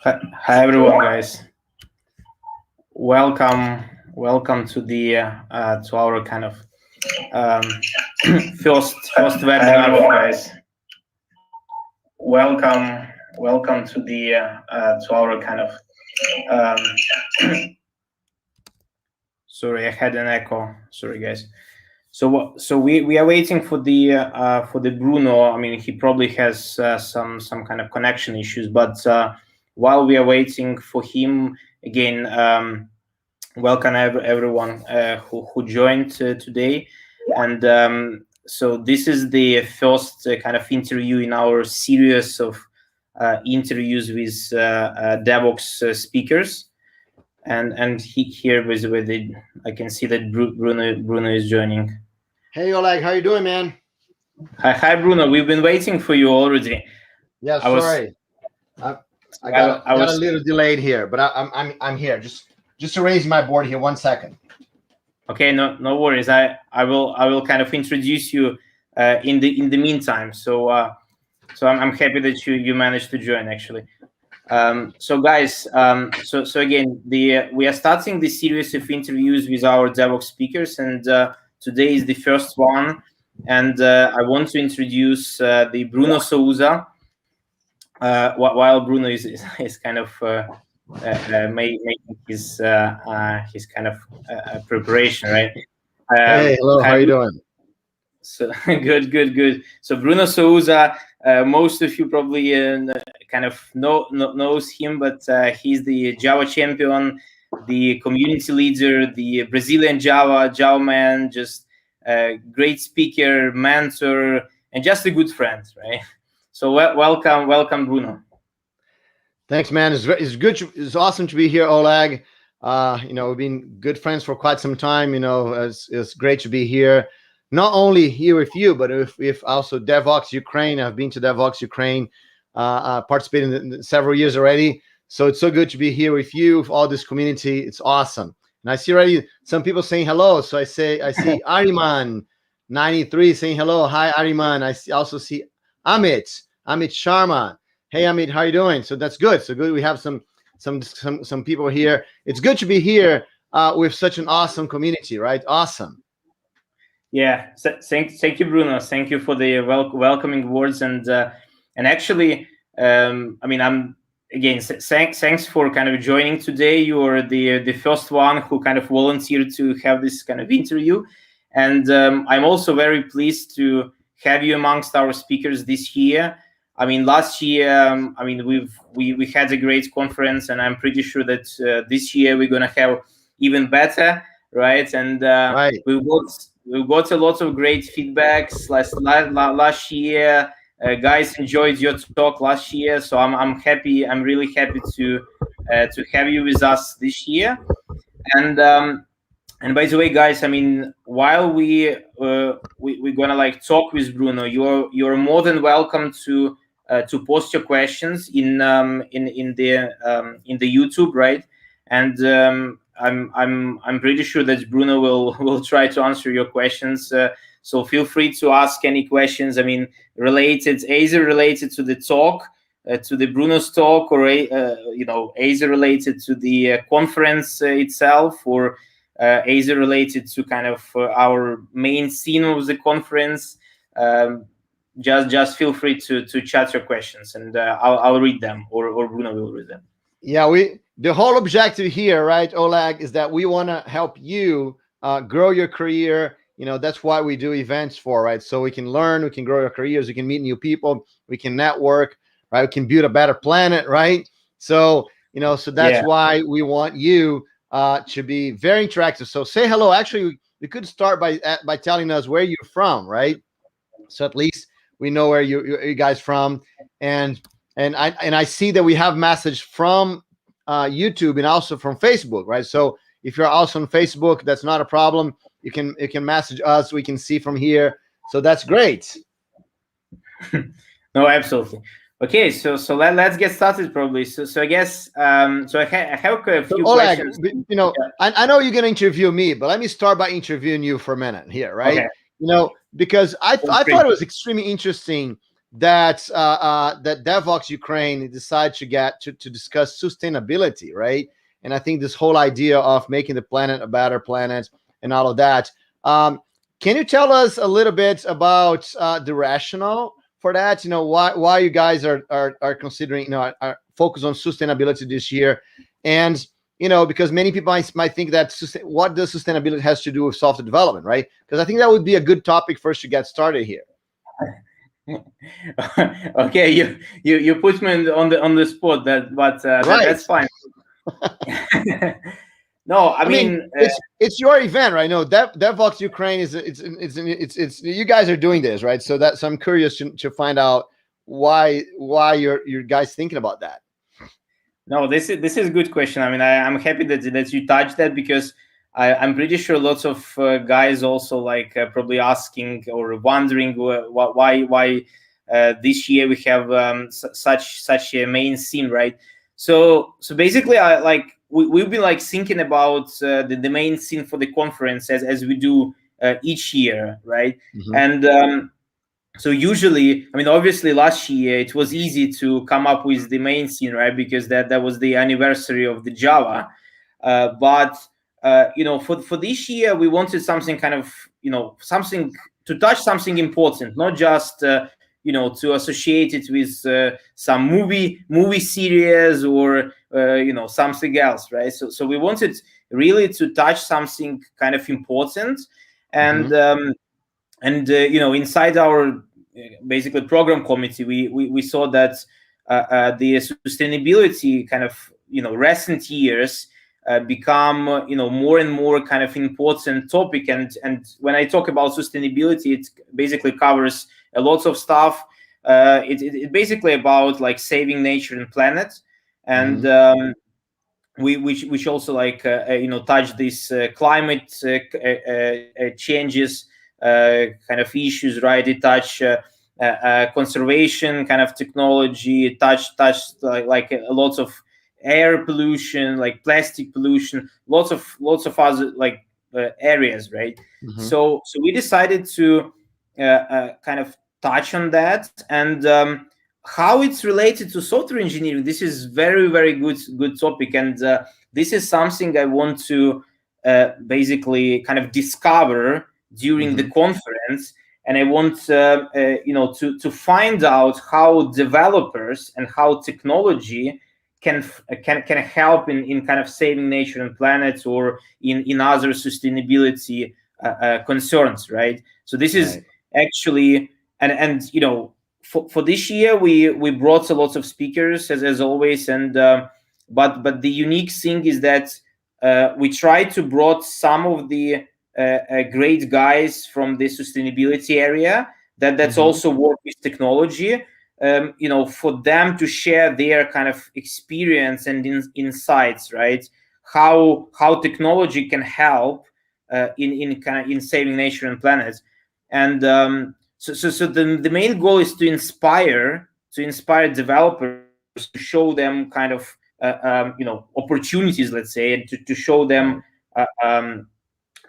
Hi everyone, guys. Welcome to the to our kind of um, first webinar, guys. Welcome to the to our kind of. Sorry, I had an echo. Sorry, guys. So we are waiting for the Bruno. I mean, he probably has some kind of connection issues, but while we are waiting for him again, welcome everyone who joined today. And so this is the first kind of interview in our series of interviews with Devoxx speakers. And here with it, I can see that Bruno is joining. Hey Oleg, how you doing, man? Hi Bruno. We've been waiting for you already. Yeah, sorry. I got a little delayed here, but I'm here. Just arrange my board here. 1 second. Okay, no worries. I will kind of introduce you in the meantime. So I'm happy that you managed to join actually. So guys, so again, we are starting this series of interviews with our Devoxx speakers, and today is the first one, and I want to introduce the Bruno Souza. While Bruno is kind of making his kind of preparation, right? Hey, hello, how are you doing? So good. So Bruno Souza, most of you probably kind of knows him, but he's the Java champion, the community leader, the Brazilian Java man, just a great speaker, mentor, and just a good friend, right? So welcome, Bruno. Thanks, man. It's good. It's awesome to be here, Oleg. We've been good friends for quite some time. It's great to be here. Not only here with you, but if also Devoxx Ukraine. I've been to Devoxx Ukraine, participated in several years already. So it's so good to be here with you, with all this community. It's awesome. And I see already some people saying hello. So I see Ariman 93 saying hello. Hi, Ariman. I also see Amit Sharma. Hey, Amit, how you doing? So that's good. So good. We have some people here. It's good to be here with such an awesome community, right? Awesome. Yeah, thank you, Bruno. Thank you for the welcoming words, and actually, I mean, I'm again thanks for kind of joining today. You are the first one who kind of volunteered to have this kind of interview, and I'm also very pleased to have you amongst our speakers this year. I mean, last year, I mean, we had a great conference, and I'm pretty sure that this year we're gonna have even better, right? And right. We got a lot of great feedbacks last year. Guys enjoyed your talk last year, so I'm happy. I'm really happy to have you with us this year. And by the way, guys, I mean, while we're gonna like talk with Bruno, you're more than welcome to post your questions in the YouTube, right? And I'm pretty sure that Bruno will try to answer your questions. So feel free to ask any questions. I mean, either related to the talk, to the Bruno's talk, or either related to the conference itself, or either related to kind of our main scene of the conference. Just feel free to chat your questions, and I'll read them, or Bruno will read them. Yeah, the whole objective here, right, Oleg, is that we want to help you grow your career. That's why we do events for, right? So we can learn, we can grow your careers, we can meet new people, we can network, right? We can build a better planet, right? So, so that's why we want you to be very interactive. So say hello. Actually, we could start by telling us where you're from, right? So at least we know where you guys from. And I see that we have message from YouTube and also from Facebook, right? So if you're also on Facebook, that's not a problem. You can message us. We can see from here. So that's great. No, absolutely. Okay, so let's get started probably. So I guess so I have a few Oleg, questions. I know you're gonna interview me, but let me start by interviewing you for a minute here, right? Okay. Because I thought it was extremely interesting that Devoxx Ukraine decided to get to discuss sustainability, right? And I think this whole idea of making the planet a better planet and all of that. Can you tell us a little bit about the rationale for that? You know, why you guys are considering, you know, are focused on sustainability this year, and you know, because many people might think that what does sustainability has to do with software development, right? Because I think that would be a good topic for us to get started here. Okay, you put me on the spot, but that's Right. fine. No, I I mean, mean, it's your event, right? No, Devoxx Ukraine is it's you guys are doing this, right? So I'm curious to find out why you're guys thinking about that. no, this is a good question. I mean, I'm happy that you touched that, because I'm pretty sure lots of guys also like probably asking or wondering why this year we have such a main scene, right? So basically, I like we've been like thinking about the main scene for the conference as we do each year, right? Mm-hmm. And so usually, I mean, obviously last year it was easy to come up with the main scene, right? Because that was the anniversary of the Java. But you know, for this year, we wanted something kind of, you know, something to touch something important, not just you know, to associate it with some movie series or you know, something else, right? So we wanted really to touch something kind of important, and you know, inside our basically program committee, we saw that the sustainability kind of, you know, recent years become you know, more and more kind of important topic. And when I talk about sustainability, it basically covers a lot of stuff. It basically about like saving nature and planet, and which also like you know, touch these climate changes kind of issues, right? It touch conservation kind of technology. It touch like a lots of air pollution, like plastic pollution, lots of other like areas, right? So we decided to kind of touch on that, and how it's related to software engineering. This is very good topic, and this is something I want to basically kind of discover during the conference. And I want you know, to find out how developers and how technology can help in kind of saving nature and planets, or in other sustainability concerns, right? So this is actually, and you know, for this year we brought a lot of speakers as always, and but the unique thing is that we tried to brought some of the great guys from the sustainability area that's also work with technology, you know, for them to share their kind of experience and insights, right? How technology can help in kind of in saving nature and planet. And so the main goal is to inspire developers, to show them kind of you know, opportunities, let's say, and to show them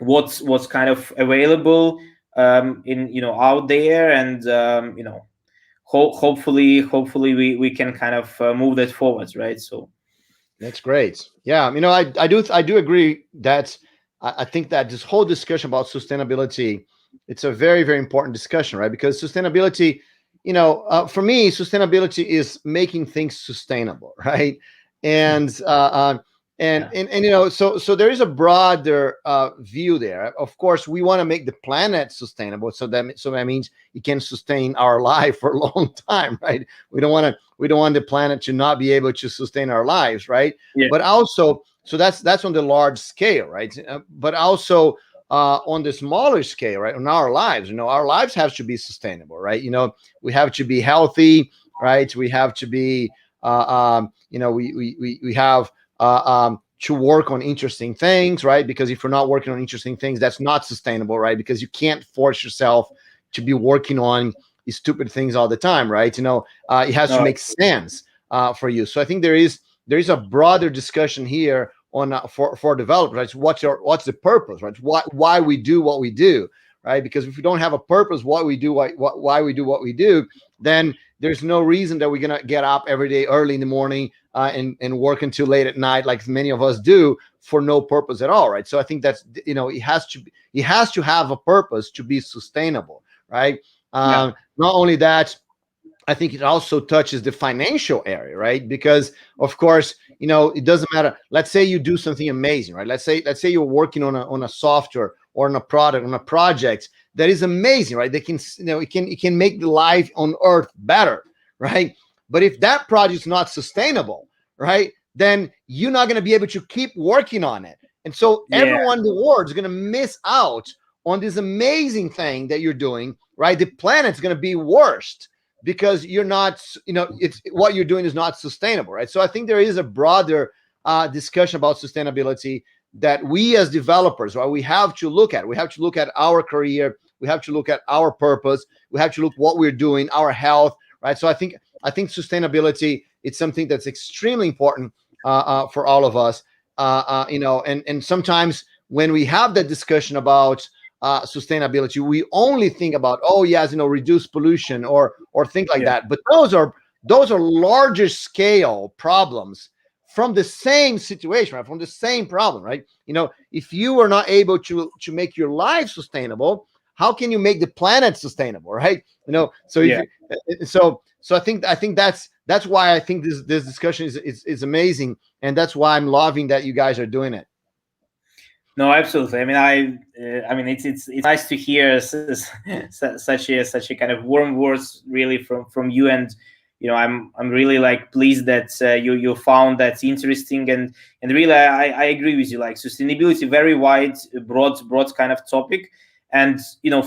what's kind of available in, you know, out there, and you know, hopefully we can kind of move that forwards, right? So that's great. Yeah, you know, I do agree that I think that this whole discussion about sustainability, it's a very important discussion, right? Because sustainability, you know, for me, sustainability is making things sustainable, right? And and you know, so there is a broader view there. Of course, we want to make the planet sustainable, so that means it can sustain our life for a long time, right? We don't want the planet to not be able to sustain our lives, right? yeah. But also, so that's on the large scale, right? But also on the smaller scale, right? On our lives, you know, our lives have to be sustainable, right? You know, we have to be healthy, right? We have to be, you know, we have to work on interesting things, right? Because if you're not working on interesting things, that's not sustainable, right? Because you can't force yourself to be working on stupid things all the time, right? You know, it has to make sense for you. So I think there is a broader discussion here on for developers, right? What's the purpose, right? Why we do what we do, right? Because if we don't have a purpose, why we do why we do what we do, then there's no reason that we're gonna get up every day early in the morning and work until late at night, like many of us do, for no purpose at all, right? So I think that's, it has to have a purpose to be sustainable, right? Yeah. Not only that, I think it also touches the financial area, right? Because of course, it doesn't matter. Let's say you do something amazing, right? Let's say you're working on a software or on a product, on a project that is amazing, right? They can, it can make the life on Earth better, right? But if that project is not sustainable, right, then you're not going to be able to keep working on it. And so everyone in the world is going to miss out on this amazing thing that you're doing, right? The planet's going to be worst because you're not, it's what you're doing is not sustainable, right? So I think there is a broader discussion about sustainability that we as developers, right, we have to look at. We have to look at our career. We have to look at our purpose. We have to look what we're doing, our health, right? So I think sustainability, it's something that's extremely important for all of us, and sometimes when we have that discussion about sustainability, we only think about, oh yes, reduce pollution or things like that. But those are larger scale problems from the same situation, right? From the same problem, right? If you are not able to make your life sustainable, how can you make the planet sustainable, right? So if so I think that's why I think this discussion is amazing, and that's why I'm loving that you guys are doing it. No, absolutely. I mean, it's nice to hear such a kind of warm words really from you, and I'm really like pleased that you found that interesting, and really I agree with you. Like sustainability, very wide, broad kind of topic, and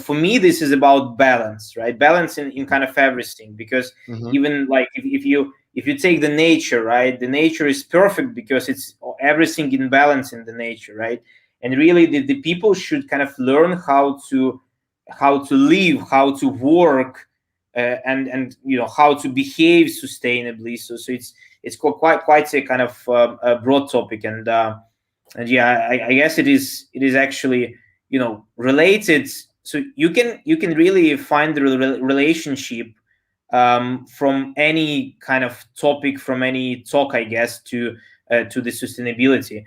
for me this is about balance, right? Balance in kind of everything, because even like if you take the nature, right? The nature is perfect because it's everything in balance in the nature, right? And really the people should kind of learn how to live, how to work, and how to behave sustainably. So it's quite a kind of a broad topic, and yeah, I guess it is actually related. So you can really find the relationship from any kind of topic, from any talk, I guess, to the sustainability.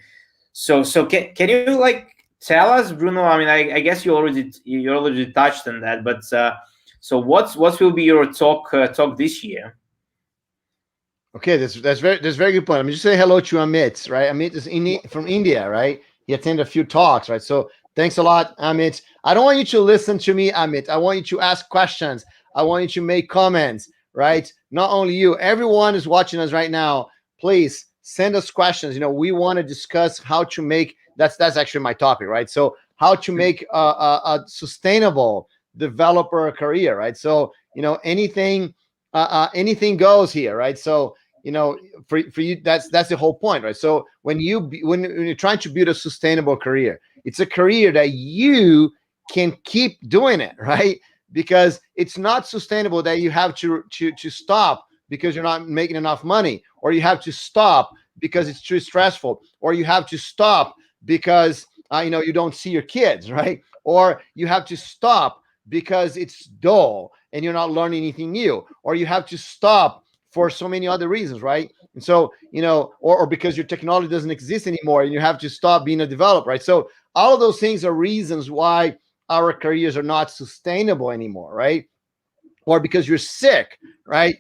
So can you like tell us, Bruno? I mean, I guess you already touched on that, but so what will be your talk this year? Okay, that's very good point. I'm just saying hello to Amit, right? Amit is from India, right? He attended a few talks, right? So thanks a lot, Amit. I don't want you to listen to me, Amit. I want you to ask questions. I want you to make comments, right? Not only you, everyone is watching us right now. Please send us questions. We want to discuss how to make that's actually my topic, right? So how to make a sustainable developer career, right? So anything goes here, right? So for you, that's the whole point, right? So when you're trying to build a sustainable career, it's a career that you can keep doing it, right? Because it's not sustainable that you have to stop because you're not making enough money, or you have to stop because it's too stressful, or you have to stop because you don't see your kids, right? Or you have to stop because it's dull and you're not learning anything new, or you have to stop for so many other reasons, right? And so or because your technology doesn't exist anymore and you have to stop being a developer, right? So all of those things are reasons why our careers are not sustainable anymore, right? Or because you're sick, right?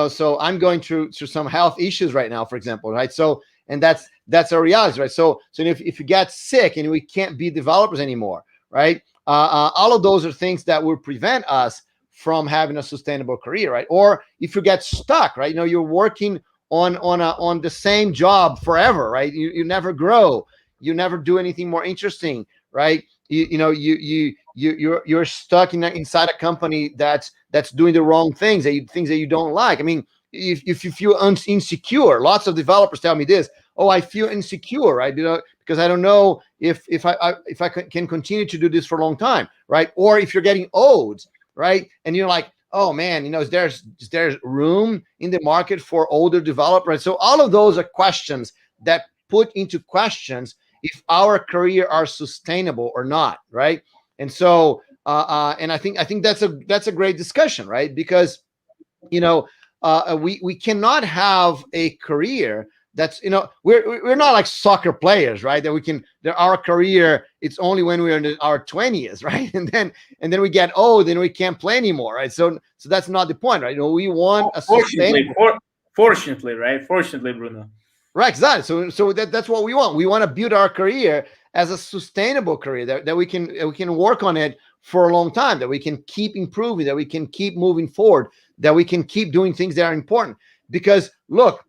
So I'm going through some health issues right now, for example, right? So, and that's a reality, right? So if you get sick and we can't be developers anymore, right? All of those are things that will prevent us from having a sustainable career, right? Or if you get stuck, right? You're working on the same job forever, right? You never grow, you never do anything more interesting, right? You're stuck inside a company that's doing the wrong things that you don't like. I mean, if you feel insecure, lots of developers tell me this. Oh, I feel insecure, right? Because I don't know if I can continue to do this for a long time, right? Or if you're getting old, right? And you're like, oh man, is there room in the market for older developers? So all of those are questions that put into questions if our career are sustainable or not, right? And so And I think that's a great discussion, right? Because we cannot have a career that's, we're not like soccer players, right? That our career, it's only when we're in our 20s, right? And then we get old and we can't play anymore, right? So that's not the point, right? We want a sustainable. Fortunately, right? Fortunately, Bruno. Right, exactly. So that's what we want. We want to build our career as a sustainable career that we can work on it for a long time, that we can keep improving, that we can keep moving forward, that we can keep doing things that are important. Because look,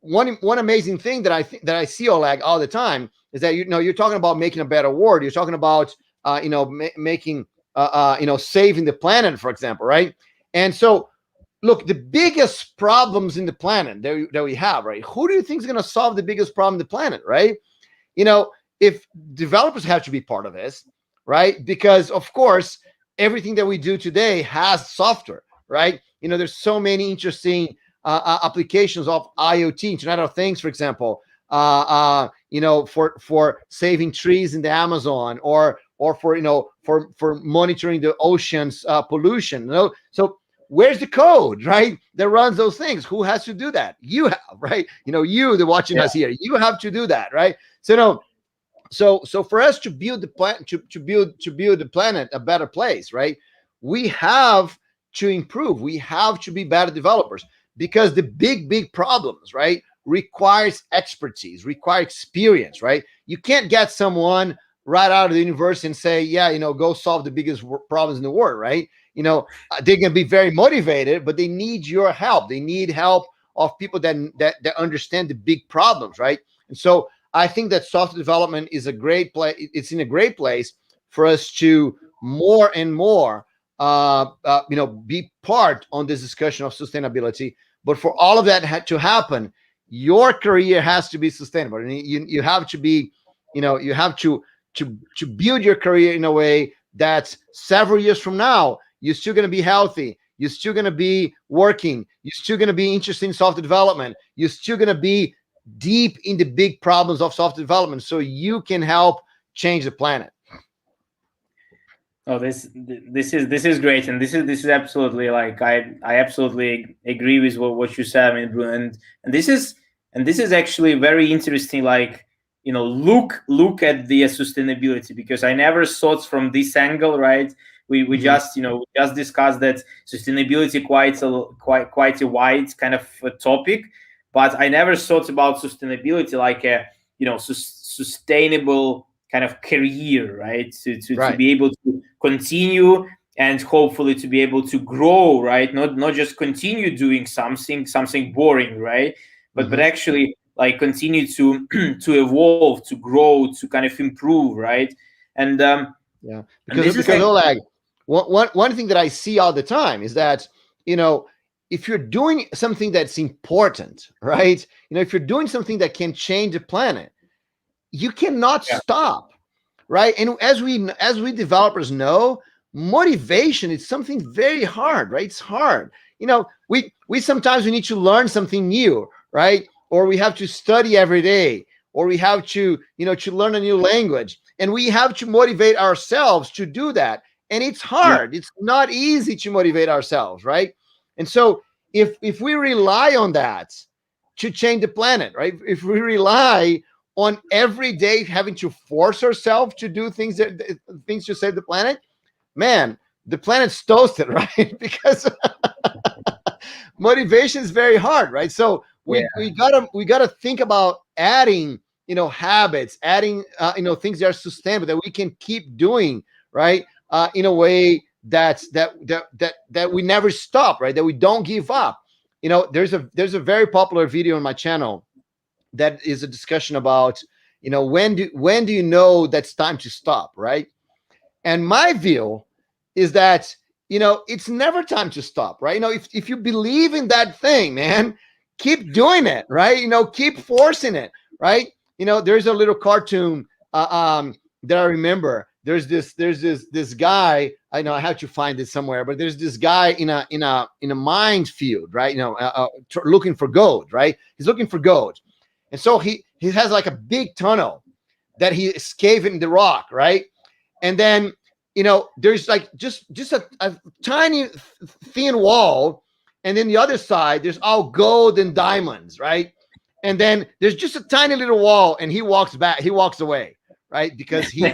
one amazing thing that I see, Oleg, all the time is that you're talking about making a better world. You're talking about making saving the planet, for example, right? And so look, the biggest problems in the planet that we have, right? Who do you think is going to solve the biggest problem in the planet, right? If developers have to be part of this, right? Because of course, everything that we do today has software, right? There's so many interesting applications of IoT, Internet of Things, for example, for saving trees in the Amazon, or for monitoring the oceans pollution. So where's the code, right, that runs those things? Who has to do that? You have, right? You, the watching us here, you have to do that, right? So for us to build the planet, to build the planet a better place, right? We have to improve. We have to be better developers, because the big problems, right, requires expertise, require experience, right? You can't get someone right out of the university and say, yeah, go solve the biggest problems in the world, right? They're going to be very motivated, but they need your help. They need help of people that understand the big problems, right? And so I think that software development is a great place. It's in a great place for us to more and more, be part on this discussion of sustainability. But for all of that to happen, your career has to be sustainable, and you have to be, you have to build your career in a way that several years from now, you're still going to be healthy. You're still going to be working. You're still going to be interested in software development. You're still going to be deep in the big problems of software development, so you can help change the planet. Oh, this is great, and this is absolutely, like, I absolutely agree with what you said, I mean, Bruno, and this is actually very interesting. Like, look at the sustainability, because I never thought from this angle, right? We just just discussed that sustainability quite a wide kind of topic, but I never thought about sustainability like a sustainable kind of career, right? To be able to continue, and hopefully to be able to grow, right? Not just continue doing something boring, right? But actually, like, continue to to evolve, to grow, to kind of improve, right? And because Oleg, one thing that I see all the time is that if you're doing something that's important, right? If you're doing something that can change the planet, you cannot stop, right? And as we developers know, motivation is something very hard, right? It's hard. We sometimes we need to learn something new, right? Or we have to study every day, or we have to to learn a new language, and we have to motivate ourselves to do that. And it's hard. It's not easy to motivate ourselves, right? And so if we rely on that to change the planet, right? If we rely on every day having to force ourselves to do things to save the planet, man, the planet's toasted, right? Because motivation is very hard, right? So we gotta think about adding habits, adding things that are sustainable, that we can keep doing, right? In a way that we never stop, right? That we don't give up. There's a very popular video on my channel that is a discussion about when do you know that's time to stop, right? And my view is that it's never time to stop, right? If you believe in that thing, man, keep doing it, right? Keep forcing it, right? There's a little cartoon that I remember. There's this guy. I know I have to find it somewhere, but there's this guy in a minefield, right? Looking for gold, right? He's looking for gold, and so he has like a big tunnel that he is caving in the rock, right? And then there's like just a tiny thin wall, and then the other side there's all gold and diamonds, right? And then there's just a tiny little wall, and he walks away, right? Because he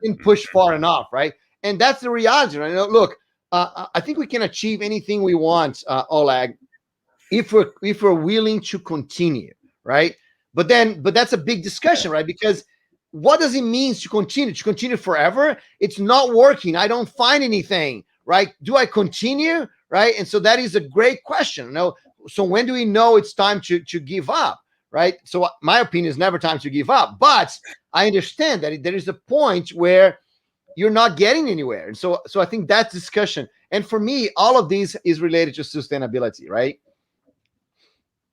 didn't push far enough, right? And that's the reality, right? Look, I think we can achieve anything we want, Oleg, if we're willing to continue, right? But that's a big discussion, right? Because what does it mean to continue? To continue forever? It's not working. I don't find anything, right? Do I continue, right? And so that is a great question. So when do we know it's time to give up, right? So my opinion is never time to give up, but I understand that there is a point where you're not getting anywhere, and so I think that's discussion. And for me, all of these is related to sustainability, right?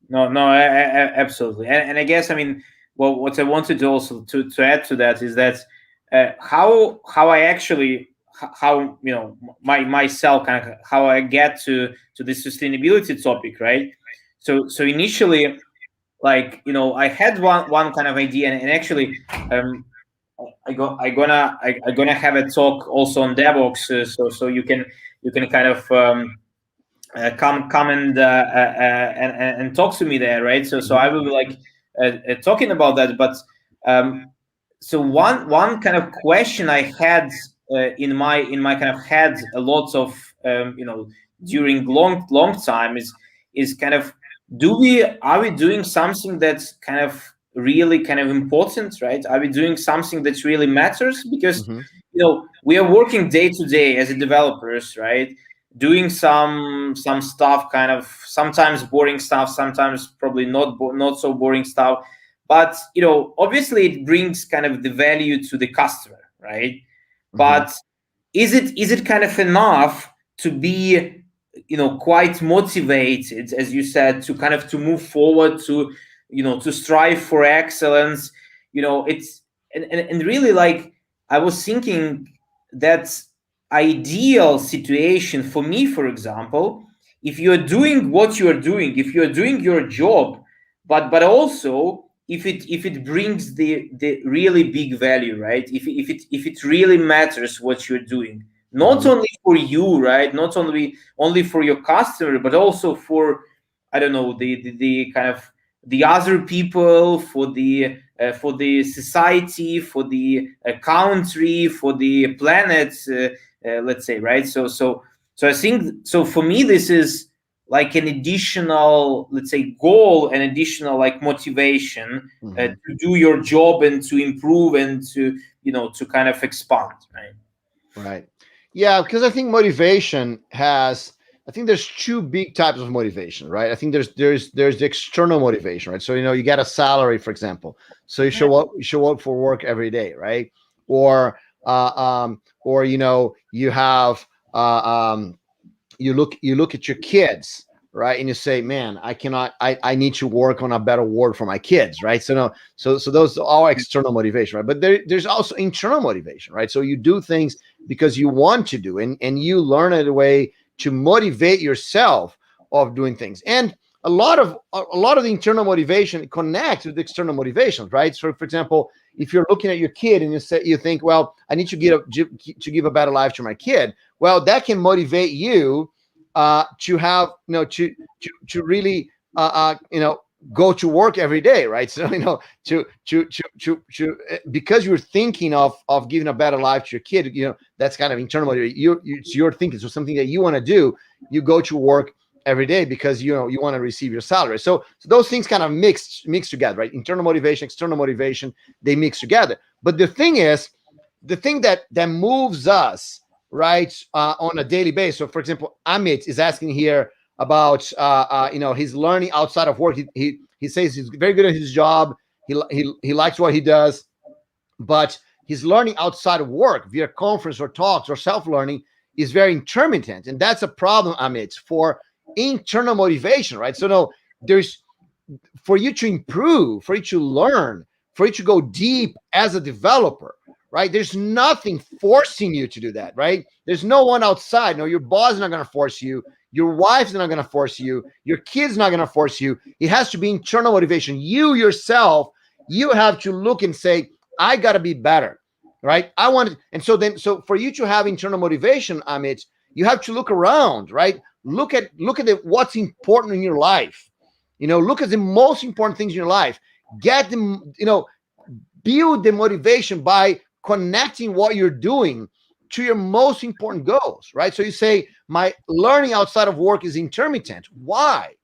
No, no, absolutely. And I guess, I mean, well, what I wanted to also to add to that is that how I actually how myself kind of how I get to the sustainability topic, right? So initially, like, I had one kind of idea, and actually, I'm gonna have a talk also on Devoxx, so you can kind of come and talk to me there, right? So I will be like talking about that. But so one kind of question I had in my kind of head a lot of during long time is kind of, are we doing something that's kind of really kind of important, right? Are we doing something that really matters? Because we are working day to day as a developers, right? Doing some stuff, kind of sometimes boring stuff, sometimes probably not so boring stuff, but obviously it brings kind of the value to the customer, right? But is it kind of enough to be quite motivated, as you said, to kind of to move forward, to to strive for excellence? It's and really, like, I was thinking that ideal situation for me, for example, if you're doing what you're doing, if you're doing your job, but also if it brings the really big value, right? If it really matters what you're doing, not only for you, right? Not only for your customer, but also for, I don't know, the kind of the other people, for the society, for the country, for the planet, let's say, right? So I think, so for me, this is like an additional, let's say, goal, an additional like motivation to do your job and to improve and to to kind of expand, right? Right. Yeah, because I think motivation has, I think there's two big types of motivation, right? I think there's the external motivation, right? So you get a salary, for example, so you show up for work every day, right? Or you have you look at your kids, right? And you say, man, I need to work on a better world for my kids, right? So those are all external motivation, right? But there's also internal motivation, right? So you do things because you want to do, and you learn a way to motivate yourself of doing things. And a lot of the internal motivation connects with the external motivations, right? So for example, if you're looking at your kid and you think, well, I need to give a better life to my kid. Well, that can motivate you to have, to really, go to work every day, right? So, because you're thinking of giving a better life to your kid, that's kind of internal motivation. It's your thinking. So something that you want to do, you go to work every day because you want to receive your salary. So those things kind of mix together, right? Internal motivation, external motivation, they mix together. But the thing is, the thing that moves us, right, on a daily basis. So for example, Amit is asking here about his learning outside of work. He says he's very good at his job. He likes what he does, but his learning outside of work via conference or talks or self-learning is very intermittent, and that's a problem, Amit, for internal motivation, right? So no, there's, for you to improve, for you to learn, for you to go deep as a developer, right? There's nothing forcing you to do that, right? There's no one outside. No, your boss is not going to force you. Your wife's not going to force you. Your kid's not going to force you. It has to be internal motivation. You yourself, you have to look and say, I got to be better. right? I want, and so for you to have internal motivation, Amit, you have to look around, right? Look at what's important in your life. Look at the most important things in your life. Get them, build the motivation by connecting what you're doing to your most important goals, right? So you say, my learning outside of work is intermittent. Why?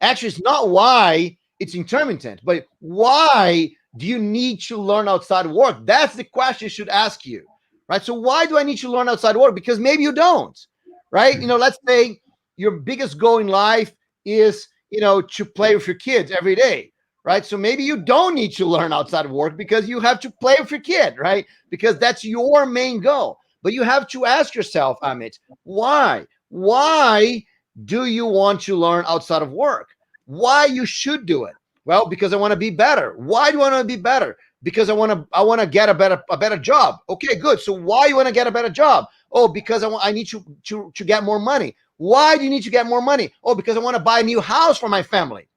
Actually, it's not why it's intermittent, but why do you need to learn outside of work? That's the question you should ask you, right? So why do I need to learn outside work? Because maybe you don't, right? Let's say your biggest goal in life is, to play with your kids every day, right? So maybe you don't need to learn outside of work because you have to play with your kid, right? Because that's your main goal. But you have to ask yourself, Amit, why? Why do you want to learn outside of work? Why you should do it? Well, because I want to be better. Why do I want to be better? Because I want to get a better job. Okay, good. So why you want to get a better job? Oh, because I need to get more money. Why do you need to get more money? Oh, because I want to buy a new house for my family.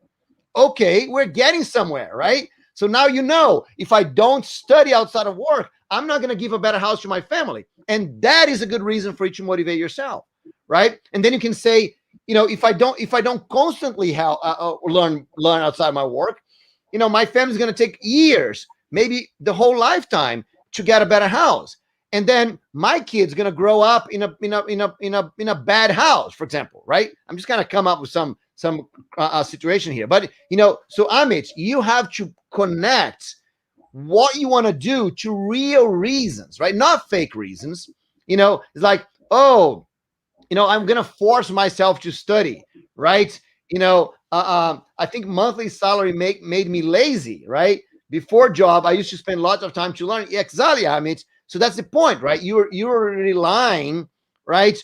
Okay, we're getting somewhere, right? So now if I don't study outside of work, I'm not going to give a better house to my family. And that is a good reason for you to motivate yourself, right? And then you can say, if I don't constantly learn outside my work, my family's going to take years, maybe the whole lifetime, to get a better house. And then my kid's going to grow up in a bad house, for example, right? I'm just going to come up with some situation here, but so Amit, you have to connect what you want to do to real reasons, right? Not fake reasons. It's like, oh, I'm going to force myself to study, right? I think monthly salary made me lazy, right? Before job, I used to spend lots of time to learn. Exactly, Amit. So that's the point, right? You're relying, right?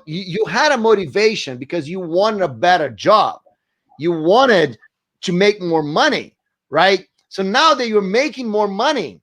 You had a motivation because you wanted a better job. You wanted to make more money, right? So now that you're making more money,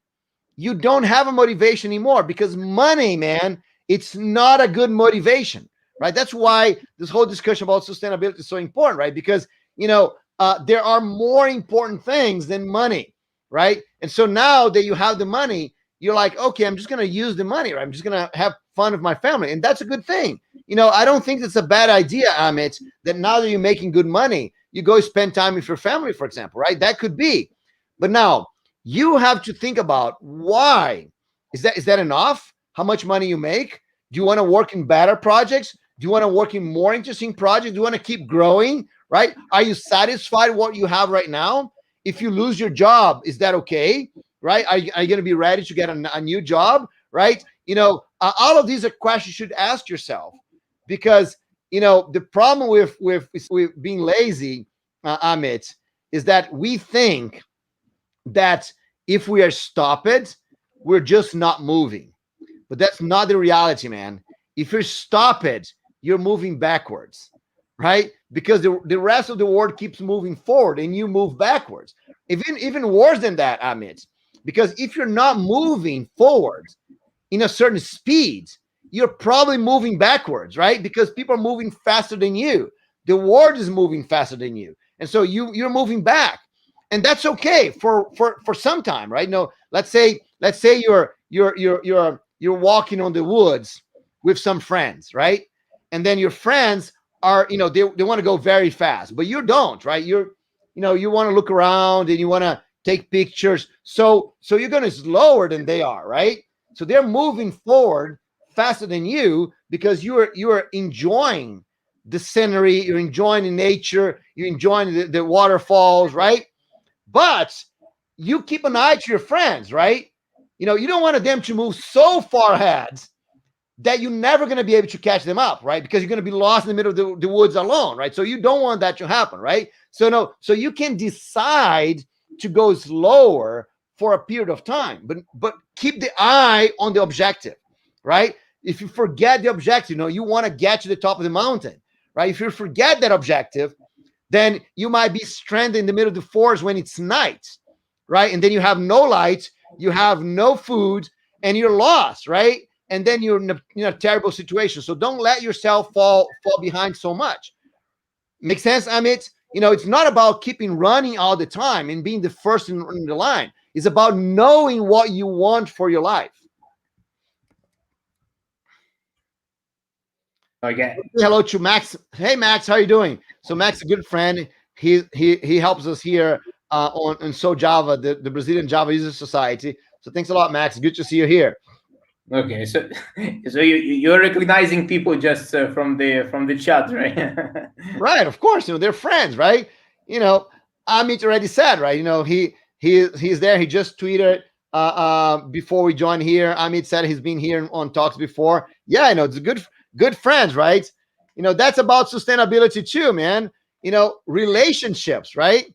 you don't have a motivation anymore because money, man, it's not a good motivation, right? That's why this whole discussion about sustainability is so important, right? Because, there are more important things than money, right? And so now that you have the money, you're like, okay, I'm just going to use the money, right? I'm just going to have fun with my family. And that's a good thing. I don't think it's a bad idea, Amit, that now that you're making good money, you go spend time with your family, for example, right? That could be. But now you have to think about why. Is that enough? How much money you make? Do you want to work in better projects? Do you want to work in more interesting projects? Do you want to keep growing, right? Are you satisfied with what you have right now? If you lose your job, is that okay? Right? Are you going to be ready to get a new job? Right? All of these are questions you should ask yourself, because the problem with being lazy, Amit, is that we think that if we are stopped, we're just not moving. But that's not the reality, man. If you're stopped, you're moving backwards, right? Because the rest of the world keeps moving forward and you move backwards. Even worse than that, Amit. Because if you're not moving forward in a certain speed, you're probably moving backwards, right? Because people are moving faster than you. The world is moving faster than you. And so you're moving back. And that's okay for some time, right? No, let's say you're walking on the woods with some friends, right? And then your friends are, they want to go very fast, but you don't, right? You want to look around and you want to take pictures. So you're going to slower than they are, right? So they're moving forward faster than you because you're enjoying the scenery, you're enjoying the nature, you're enjoying the waterfalls, right? But you keep an eye to your friends, right? You don't want them to move so far ahead that you're never going to be able to catch them up, right? Because you're going to be lost in the middle of the woods alone, right? So you don't want that to happen, right? So you can decide to go slower for a period of time, but keep the eye on the objective, right? If you forget the objective, you want to get to the top of the mountain, right? If you forget that objective, then you might be stranded in the middle of the forest when it's night, right? And then you have no light, you have no food, and you're lost, right? And then you're in a terrible situation. So don't let yourself fall behind so much. Make sense, Amit? It's not about keeping running all the time and being the first in the line. It's about knowing what you want for your life. Okay. Hello to Max. Hey Max, how you doing? So Max, a good friend. He helps us here on SouJava, the Brazilian Java User Society. So thanks a lot, Max. Good to see you here. Okay, so you're recognizing people just from the chat, right? Right, of course. They're friends, right? Amit already said, right? He's there. He just tweeted before we joined here. Amit said he's been here on talks before. Yeah, it's good friends, right? That's about sustainability too, man. Relationships, right?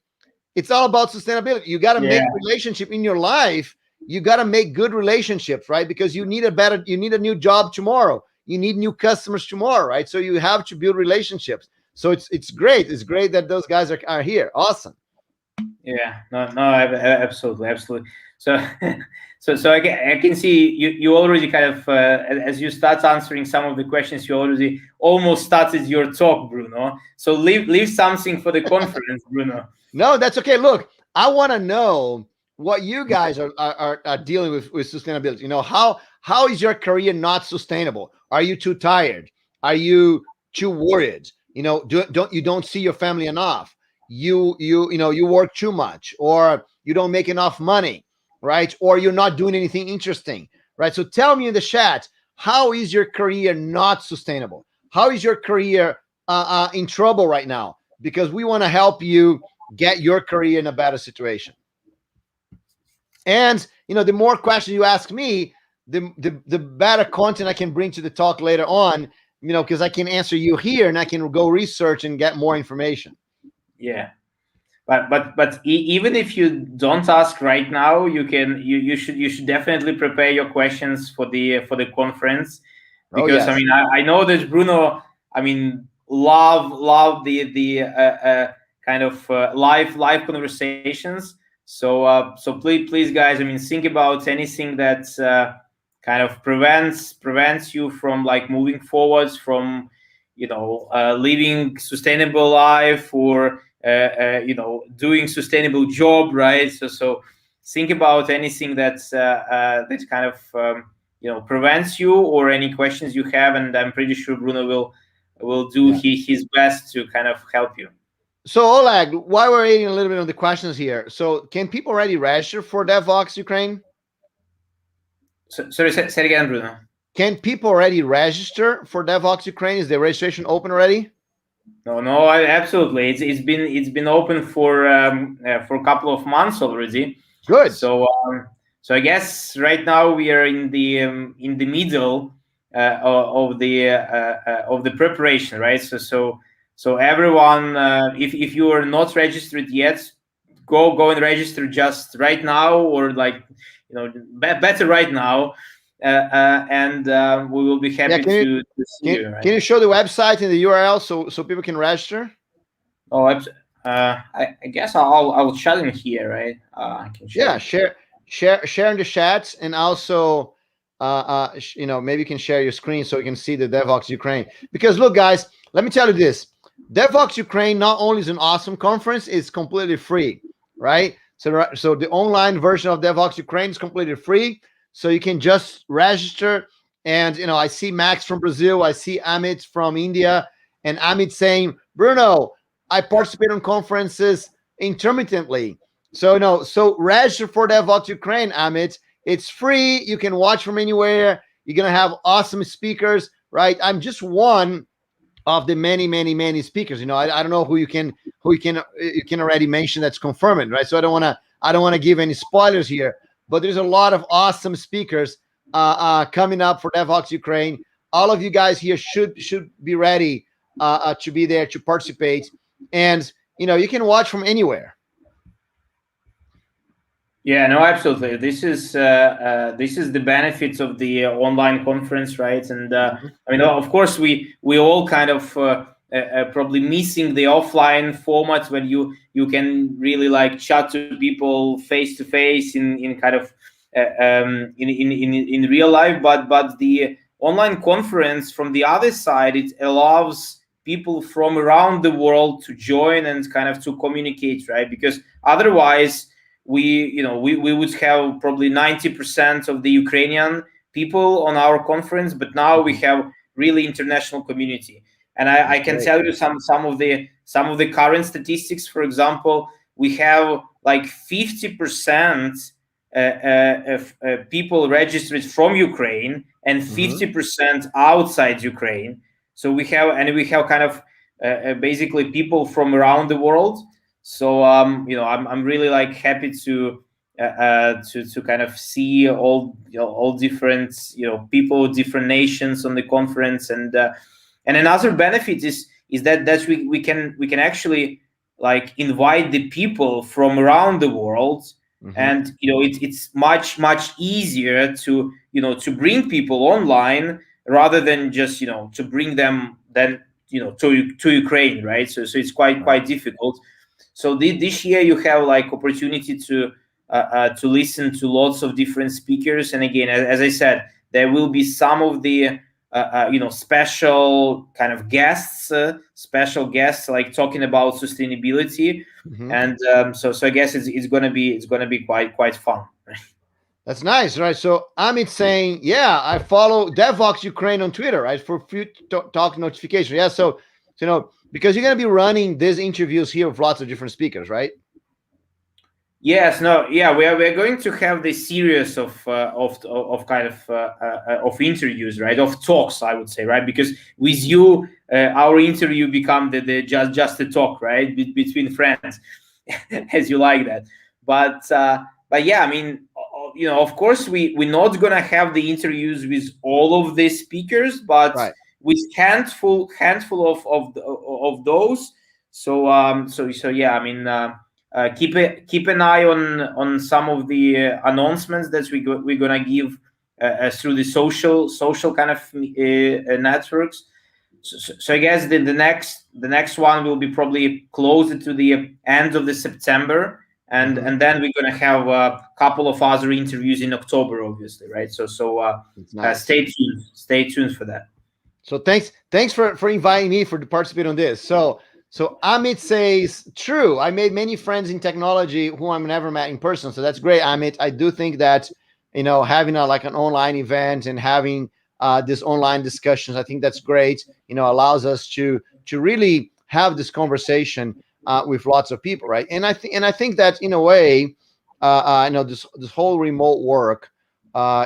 It's all about sustainability. You got to make relationship in your life. You got to make good relationships, right? Because you need a new job tomorrow. You need new customers tomorrow, right? So you have to build relationships. So it's great. It's great that those guys are here. Awesome. Yeah, no, absolutely. So, so I can see you already kind of as you start answering some of the questions, you already almost started your talk, Bruno. So leave something for the conference, Bruno. No, that's okay. Look, I want to know what you guys are dealing with sustainability. How is your career not sustainable? Are you too tired? Are you too worried? Don't see your family enough? You work too much, or you don't make enough money, right? Or you're not doing anything interesting, right? So tell me in the chat, how is your career not sustainable? How is your career in trouble right now? Because we want to help you get your career in a better situation. And the more questions you ask me, the better content I can bring to the talk later on, because I can answer you here and I can go research and get more information. Yeah. But even if you don't ask right now, you should definitely prepare your questions for the conference, because yes. I know that Bruno love the kind of live conversations. So please guys, think about anything that kind of prevents you from like moving forwards, from living sustainable life, or doing sustainable job, right? So think about anything that's that kind of prevents you, or any questions you have, and I'm pretty sure Bruno will do his best to kind of help you. So Oleg, while we're waiting a little bit on the questions here, so can people already register for Devoxx Ukraine? Sorry, say it again, Bruno. Can people already register for Devoxx Ukraine? Is the registration open already? No, absolutely. It's been open for a couple of months already. Good. So I guess right now we are in the middle of the preparation, right? So everyone, if you are not registered yet, go and register just right now, or like better right now. And we will be happy to see you. Right? Can you show the website and the URL so people can register? Oh, I guess I'll chat in here, right? I can share. Share in the chats, and also maybe you can share your screen so you can see the Devoxx Ukraine. Because look, guys, let me tell you this: Devoxx Ukraine not only is an awesome conference, it's completely free, right? So the online version of Devoxx Ukraine is completely free. So you can just register. And I see Max from Brazil, I see Amit from India, and Amit saying, Bruno, I participate in conferences intermittently. So register for Devoxx Ukraine, Amit. It's free. You can watch from anywhere. You're gonna have awesome speakers, right? I'm just one of the many speakers. I don't know who you can already mention that's confirmed, right? So I don't want to give any spoilers here, but there's a lot of awesome speakers coming up for Devoxx Ukraine. All of you guys here should be ready to be there to participate, and you can watch from anywhere. Yeah, no, absolutely. This is the benefits of the online conference, right? And of course, we all kind of probably missing the offline format when you can really like chat to people face to face in kind of in real life. But the online conference, from the other side, it allows people from around the world to join and kind of to communicate, right? Because otherwise, we would have probably 90% of the Ukrainian people on our conference, but now we have really international community. And I That's can great. tell you some of the current statistics. For example, we have like 50% of people registered from Ukraine and Mhm. 50% outside Ukraine. So we have kind of basically people from around the world. So I'm really like happy to kind of see all different people, different nations on the conference. And another benefit is that we can actually like invite the people from around the world. Mhm. And it's much easier to bring people online rather than just to bring them then to Ukraine, right? So it's quite Right. quite difficult. So this year you have like opportunity to listen to lots of different speakers. And again, as I said, there will be some of the special kind of special guests like talking about sustainability. Mhm. And so I guess it's gonna be quite fun. That's nice, right? So Amit saying, yeah, I follow Devoxx Ukraine on Twitter, right, for talk notification. Yeah, so because you're gonna be running these interviews here with lots of different speakers, right? Yes, no, yeah, we are going to have this series of kind of interviews, right? Of talks, I would say, right? Because with you, our interview become the just a talk, right, between friends, as you like that. But yeah, I mean, of course, we're not gonna have the interviews with all of the speakers, but Right. with handful of those. So yeah, I mean. Keep an eye on some of the announcements that we're gonna give through the social kind of networks. So I guess the next one will be probably closer to the end of the September, and Mhm. and then we're gonna have a couple of other interviews in October, obviously, right? It's nice. Stay tuned for that. So thanks for inviting me for to participate on this. So Amit says, true. I made many friends in technology who I'm never met in person. So that's great, Amit. I do think that having like an online event and having this online discussions, I think that's great. Allows us to really have this conversation with lots of people, right? And I think that in a way, this whole remote work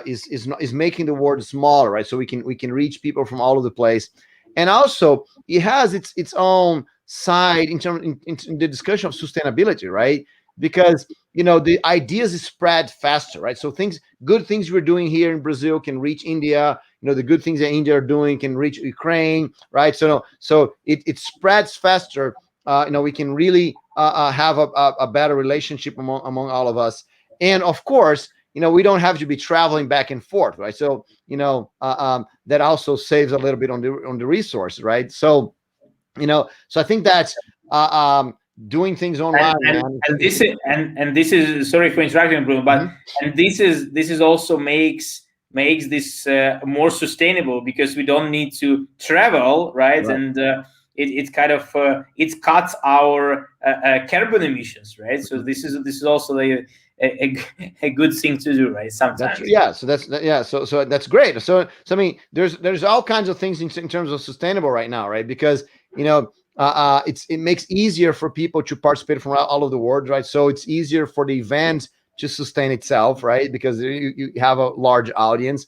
is making the world smaller, right? So we can reach people from all over the place, and also it has its own side in the discussion of sustainability, right? Because the ideas spread faster, right? So good things we're doing here in Brazil can reach India. The good things that India are doing can reach Ukraine, right? So it spreads faster. We can really have a better relationship among all of us, and of course we don't have to be traveling back and forth, right? So that also saves a little bit on the resources, right? So I think that doing things and online, and man. and this is sorry for interrupting, Bruno, but Mhm. and this is also makes this more sustainable because we don't need to travel, right? Right. And it kind of it cuts our carbon emissions, right? So Mhm. this is also a good thing to do, right? That's Sometimes. yeah. So that's yeah. So that's great. So I mean, there's all kinds of things in terms of sustainable right now, right? Because it makes easier for people to participate from all over the world, right? So it's easier for the event to sustain itself, right? Because you have a large audience.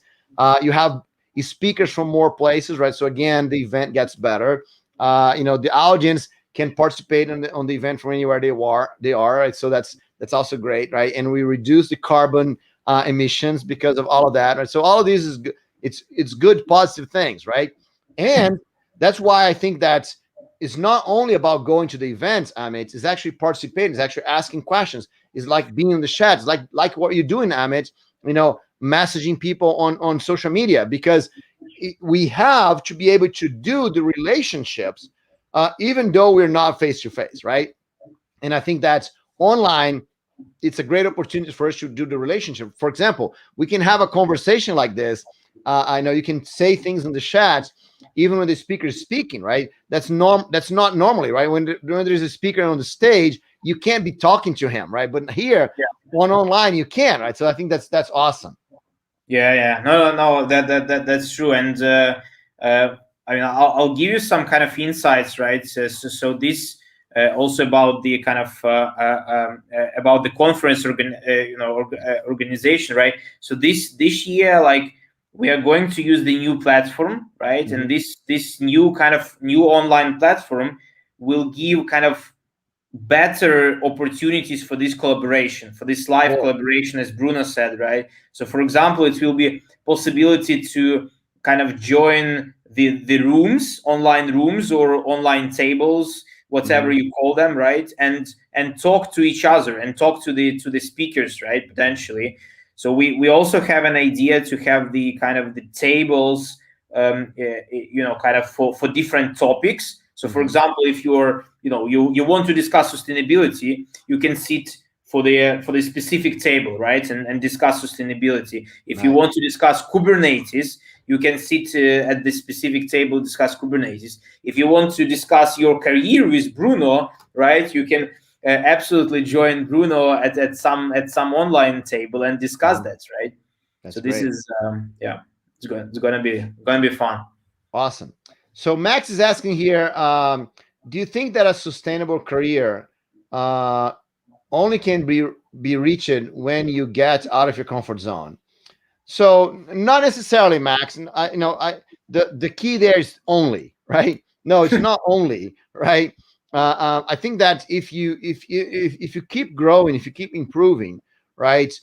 You have speakers from more places, right? So again, the event gets better. The audience can participate on the event from anywhere they are, right? So that's also great, right? And we reduce the carbon emissions because of all of that, right? So all of these is good. It's good, positive things, right? And that's why I think that it's not only about going to the events, Amit. It's actually participating. It's actually asking questions. It's like being in the chats, like what you're doing, Amit. Messaging people on social media, because we have to be able to do the relationships, even though we're not face to face, right? And I think that's online, it's a great opportunity for us to do the relationship. For example, we can have a conversation like this. I know you can say things in the chat, even when the speaker is speaking, right? That's not normally, right? When there's a speaker on the stage, you can't be talking to him, right? But here, on online, you can, right? So I think that's awesome. Yeah. No. That's true. And I mean, I'll give you some kind of insights, right? So this also about the kind of about the conference organization, right? So this year, like, we are going to use the new platform, right? Mm-hmm. And this new kind of new online platform will give kind of better opportunities for this collaboration, for this live Cool. collaboration, as Bruno said, right? So, for example, it will be possibility to kind of join the rooms, online rooms or online tables, whatever Mm-hmm. you call them, right? And talk to each other and talk to the speakers, right? Potentially. So we also have an idea to have the kind of the tables, kind of for different topics. So, for Mm-hmm. example, if you want to discuss sustainability, you can sit for the specific table, right, and discuss sustainability. If you Right. want to discuss Kubernetes, you can sit at the specific table, discuss Kubernetes. If you want to discuss your career with Bruno, right, you can absolutely join Bruno at some online table and discuss Mm-hmm. that, right? So That's this great. is it's gonna be fun. Awesome. So Max is asking here, do you think that a sustainable career uh, only can be reached when you get out of your comfort zone? So not necessarily, Max. The key there is only, right? No, it's not only, right? I think that if you keep growing, if you keep improving, right,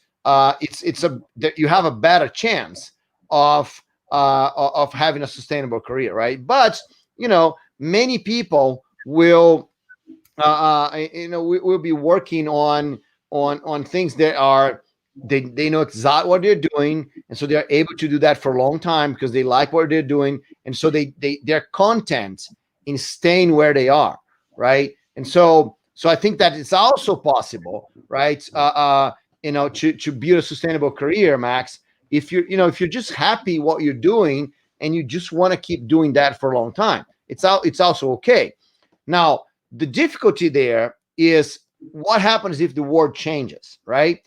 it's a that you have a better chance of of having a sustainable career, right? But many people will we'll be working on things that are they know exactly what they're doing, and so they're able to do that for a long time because they like what they're doing, and so they're content in staying where they are, right? And so I think that it's also possible, right? To build a sustainable career, Max, if you're just happy what you're doing and you just want to keep doing that for a long time, it's also okay. Now, the difficulty there is what happens if the world changes, right?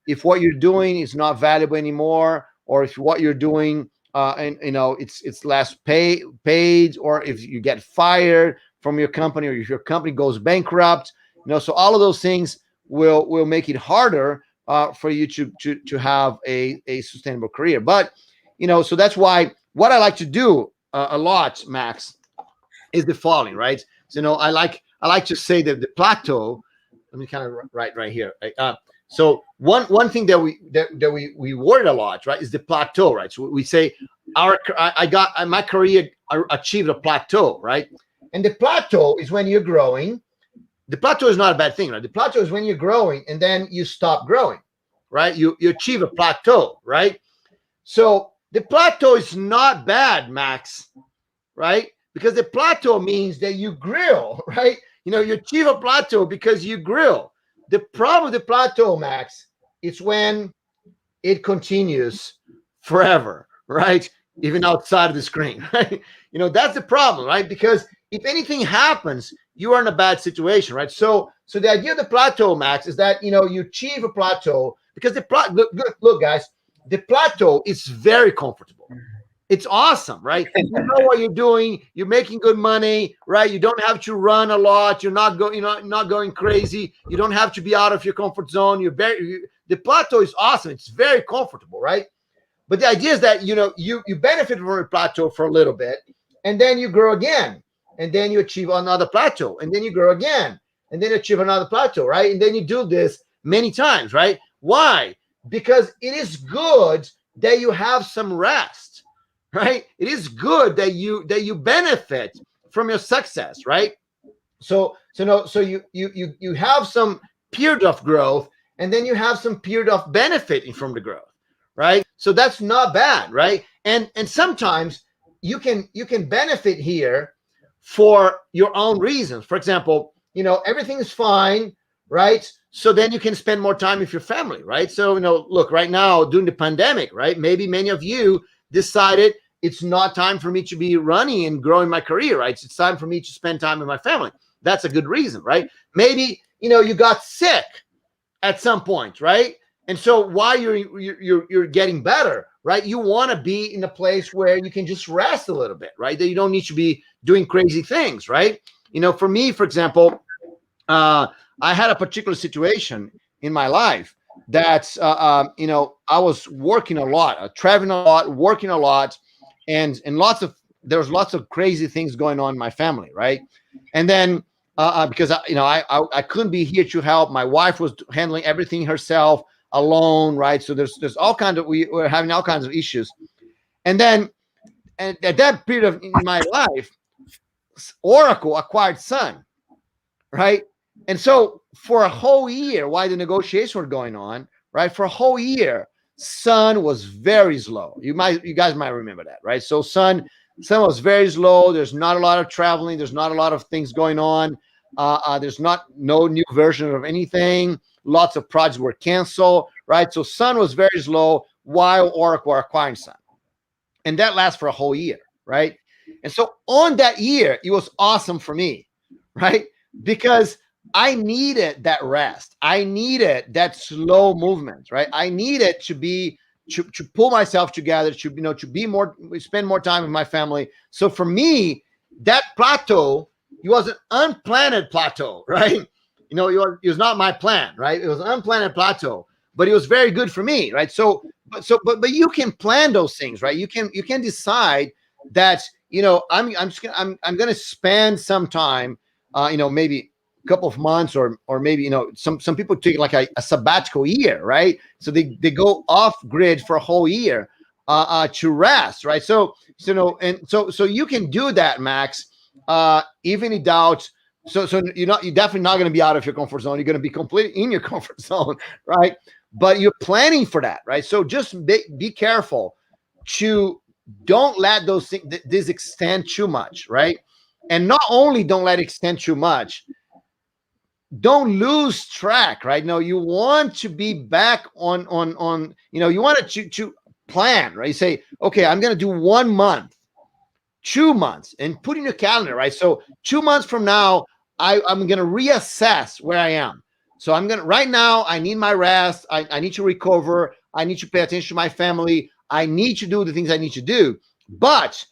If what you're doing is not valuable anymore, or if what you're doing and it's less paid, or if you get fired from your company, or if your company goes bankrupt, so all of those things will make it harder for you to have a sustainable career. But so that's why what I like to do a lot, Max, is the following, right? So I like to say that the plateau. Let me kind of write right here. Right? So one thing that we worried a lot, right, is the plateau, right? So we say I got my career achieved a plateau, right? And the plateau is when you're growing. The plateau is not a bad thing, right? The plateau is when you're growing and then you stop growing, right? You achieve a plateau, right? So the plateau is not bad, Max, right? Because the plateau means that you grill, right? You achieve a plateau because you grill. The problem with the plateau, Max, is when it continues forever, right? Even outside of the screen, right? That's the problem, right? Because if anything happens, you are in a bad situation, right? So the idea of the plateau, Max, is that you achieve a plateau because look, guys, the plateau is very comfortable. It's awesome, right? You know what you're doing. You're making good money, right? You don't have to run a lot. You're not going crazy. You don't have to be out of your comfort zone. The plateau is awesome. It's very comfortable, right? But the idea is that you benefit from a plateau for a little bit, and then you grow again, and then you achieve another plateau, and then you grow again, and then you achieve another plateau, right? And then you do this many times, right? Why? Because it is good that you have some rest, right? It is good that you benefit from your success, right? So you have some period of growth, and then you have some period of benefiting from the growth, right? So that's not bad, right? And sometimes you can benefit here for your own reasons. For example, everything is fine, right? So then you can spend more time with your family, right? So look, right now during the pandemic, right? Maybe many of you decided it's not time for me to be running and growing my career, right? It's time for me to spend time with my family. That's a good reason, right? Maybe you got sick, at some point, right? And so while you're getting better, right, you want to be in a place where you can just rest a little bit, right? That you don't need to be doing crazy things, right? For me, for example, I had a particular situation in my life that I was working a lot, traveling a lot, working a lot, and there was lots of crazy things going on in my family, right? And then because I couldn't be here to help. My wife was handling everything herself alone, right? So there's all kinds of we were having all kinds of issues, and then at that period of in my life, Oracle acquired Sun, right? And so for a whole year, while the negotiations were going on, right, for a whole year, Sun was very slow. You guys might remember that, right? So Sun was very slow. There's not a lot of traveling. There's not a lot of things going on. There's no new version of anything. Lots of projects were canceled, right? So Sun was very slow while Oracle were acquiring Sun. And that lasts for a whole year, right? And so on that year, it was awesome for me, right? Because I needed that rest. I needed that slow movement, right? I needed to pull myself together, to be more, spend more time with my family. So for me, that plateau, it was an unplanned plateau, right? It was not my plan, right? It was an unplanned plateau, but it was very good for me, right? But you can plan those things, right? You can decide that, I'm going to spend some time, maybe a couple of months or maybe, some people take like a sabbatical year, right? So they go off grid for a whole year to rest, right? So you can do that, Max, even without, so you're definitely not going to be out of your comfort zone. You're going to be completely in your comfort zone, right? But you're planning for that, right? So just be careful to don't let those things, this extend too much, right? And not only don't let it extend too much, don't lose track, right? No, you want to be back on, you want to plan, right? You say, okay, I'm going to do 1 month, 2 months, and put in your calendar, right? So 2 months from now, I'm going to reassess where I am. So right now, I need my rest. I need to recover. I need to pay attention to my family. I need to do the things I need to do. But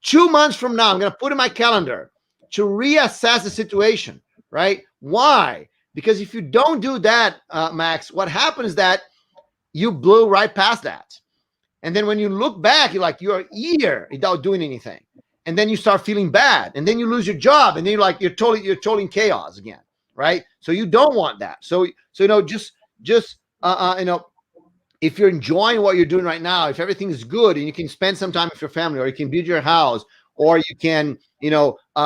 2 months from now, I'm going to put in my calendar to reassess the situation, right? Why? Because if you don't do that, Max, what happens is that you blew right past that. And then when you look back, you're a year without doing anything. And then you start feeling bad. And then you lose your job. And then you're totally in chaos again, right? So you don't want that. So if you're enjoying what you're doing right now, if everything is good and you can spend some time with your family, or you can build your house, or you can,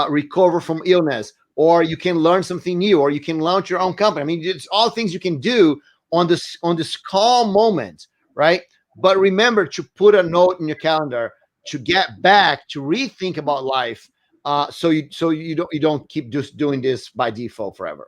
recover from illness, or you can learn something new, or you can launch your own company. I mean, it's all things you can do on this calm moment, right? But remember to put a note in your calendar to get back to rethink about life, so you don't keep just doing this by default forever.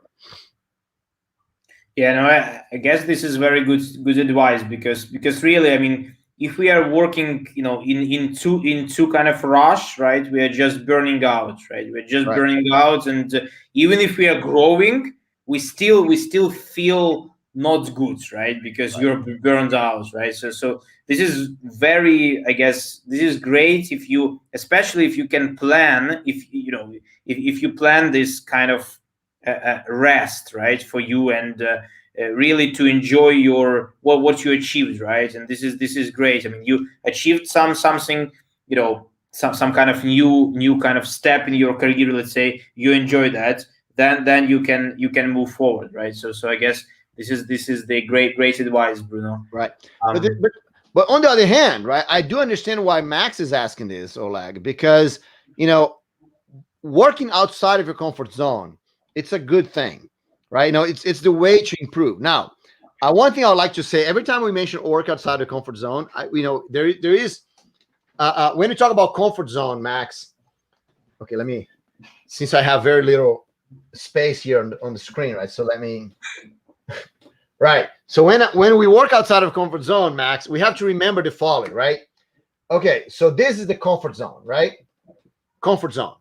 Yeah, no, I guess this is very good advice, because really, I mean, if we are working, in two kind of rush, right, we are just burning out, right? We're just burning out, and even if we are growing, we still feel not good, right? Because you're burned out, right? So this is I guess this is great especially if you can plan, if you plan this kind of rest, right, for you, and really to enjoy what you achieved, right? And this is great. I mean, you achieved something, some kind of new kind of step in your career. Let's say you enjoy that, then you can move forward, right? So I guess this is the great advice, Bruno. Right. But on the other hand, right, I do understand why Max is asking this, Oleg, because working outside of your comfort zone, it's a good thing, right? It's the way to improve. Now, one thing I would like to say, every time we mention work outside the comfort zone, there is when you talk about comfort zone, Max. Okay, since I have very little space here on the screen, right? So let me. Right. So when we work outside of comfort zone, Max, we have to remember the following, right? Okay. So this is the comfort zone, right? Comfort zone.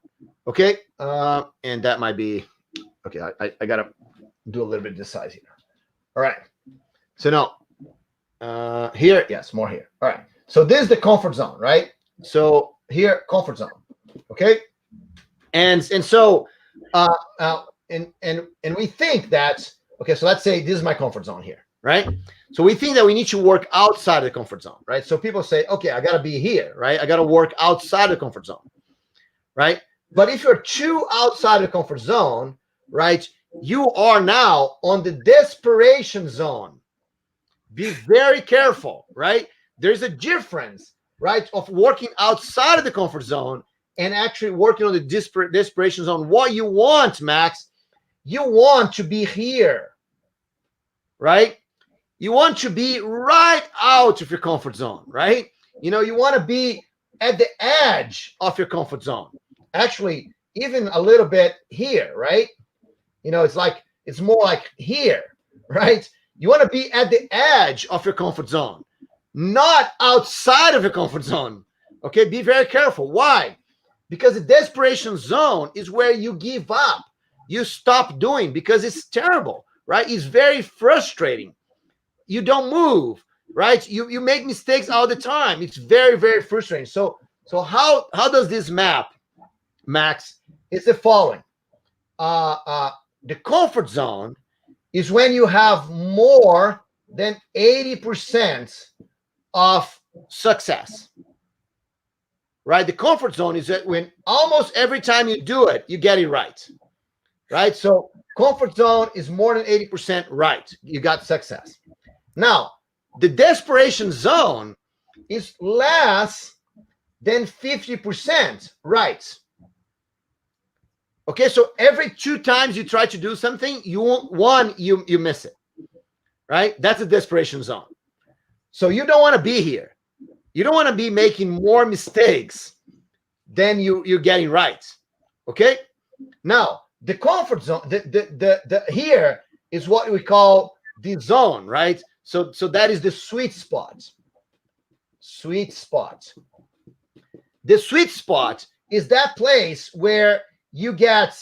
Okay. And that might be, okay. I got to do a little bit of this size here. All right. So now here, yes, more here. All right. So this is the comfort zone, right? So here, comfort zone. Okay. And so and we think that, okay, so let's say this is my comfort zone here, right? So we think that we need to work outside the comfort zone, right? So people say, okay, I got to be here, right? I got to work outside the comfort zone, right? But if you're too outside the comfort zone, right, you are now on the desperation zone. Be very careful, right? There's a difference, right, of working outside of the comfort zone and actually working on the desperation zone. What you want, Max, you want to be here, right? You want to be right out of your comfort zone, right? You know, you want to be at the edge of your comfort zone. Actually, even a little bit here, right? You know, it's more like here, right? You want to be at the edge of your comfort zone, not outside of your comfort zone. Okay, be very careful. Why? Because the desperation zone is where you give up. You stop doing because it's terrible, right? It's very frustrating. You don't move, right? You make mistakes all the time. It's very, very frustrating. So how does this map, Max? It's the following. The comfort zone is when you have more than 80% of success, right? The comfort zone is that when almost every time you do it, you get it right, right? So comfort zone is more than 80% right. You got success. Now, the desperation zone is less than 50% right. Okay, so every 2 times you try to do something, you miss it, right? That's a desperation zone. So you don't want to be here. You don't want to be making more mistakes than you're getting right. Okay. Now the comfort zone, the here is what we call the zone, right? So that is the sweet spot. Sweet spot. The sweet spot is that place where you get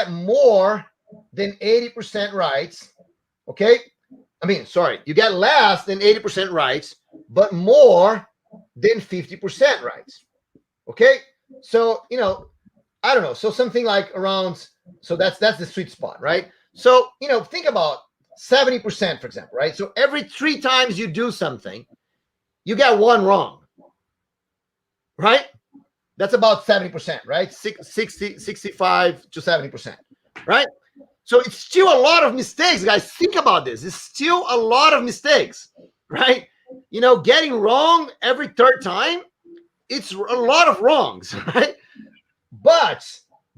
more than 80% right. Okay. I mean, sorry, you get less than 80% right, but more than 50% right. Okay. So, I don't know. So something like around, so that's the sweet spot, right? So, think about 70%, for example, right? So every 3 times you do something, you get 1 wrong, right? That's about 70%, right? 65 to 70%, right? So it's still a lot of mistakes, guys. Think about this. It's still a lot of mistakes, right? Getting wrong every 3rd time, it's a lot of wrongs, right? But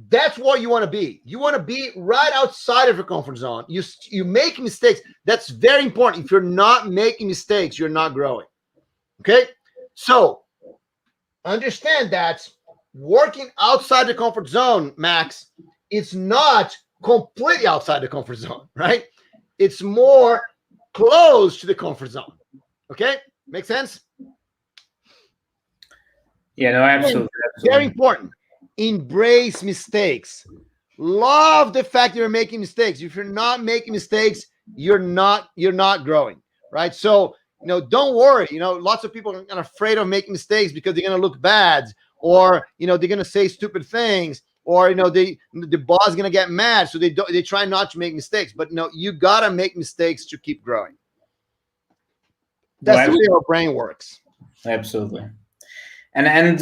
that's what you want to be. You want to be right outside of your comfort zone. You make mistakes. That's very important. If you're not making mistakes, you're not growing. Okay? So understand that working outside the comfort zone, Max, it's not completely outside the comfort zone, right? It's more close to the comfort zone. Okay? Make sense? Yeah, no, absolutely. Very important. Embrace mistakes. Love the fact that you're making mistakes. If you're not making mistakes, you're not growing, right? So, don't worry. Lots of people are afraid of making mistakes because they're going to look bad, or, they're going to say stupid things, or, the boss is going to get mad. So they try not to make mistakes, but you got to make mistakes to keep growing. That's the way our brain works. Absolutely. And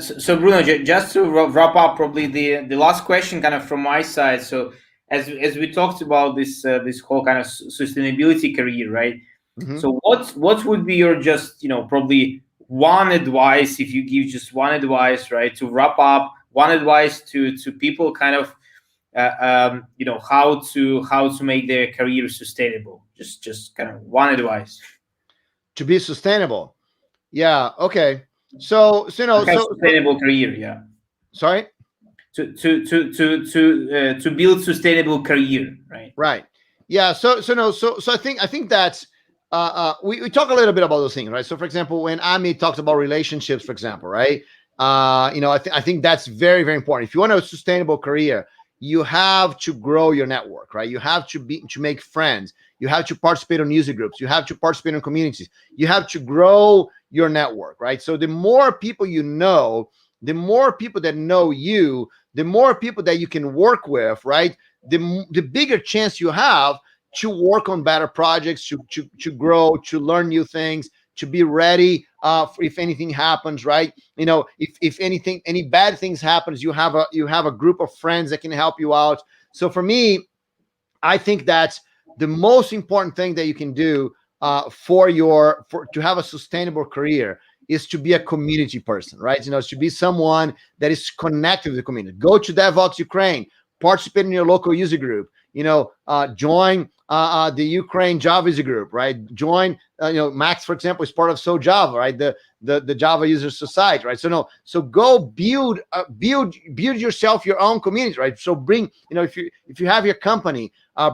so Bruno, just to wrap up, probably the last question kind of from my side. So as we talked about this whole kind of sustainability career, right? Mm-hmm. So what would be your just, probably one advice, if you give just one advice, right, to wrap up, one advice to people kind of, how to make their career sustainable? Just kind of one advice. To be sustainable. Yeah. Okay. So sustainable career, yeah. Sorry. To build sustainable career, right? Right. Yeah. So I think that we talk a little bit about those things, right? So for example, when Amit talks about relationships, for example, right? I think that's very, very important. If you want a sustainable career, you have to grow your network, right? You have to make friends. You have to participate in user groups. You have to participate in communities. You have to grow your network, right? So the more people you know, the more people that know you, the more people that you can work with, right? The bigger chance you have to work on better projects, to grow, to learn new things, to be ready if anything happens, right? You know, if anything, any bad things happens, you have a group of friends that can help you out. So for me, I think that's the most important thing that you can do to have a sustainable career is to be a community person, right? You know, to be someone that is connected to the community. Go to Devoxx Ukraine, participate in your local user group. You know, join the Ukraine Java user group, right? Join, you know, Max, for example, is part of SouJava, right? The Java user society, right? So go build yourself your own community, right? So bring, you know, if you have your company,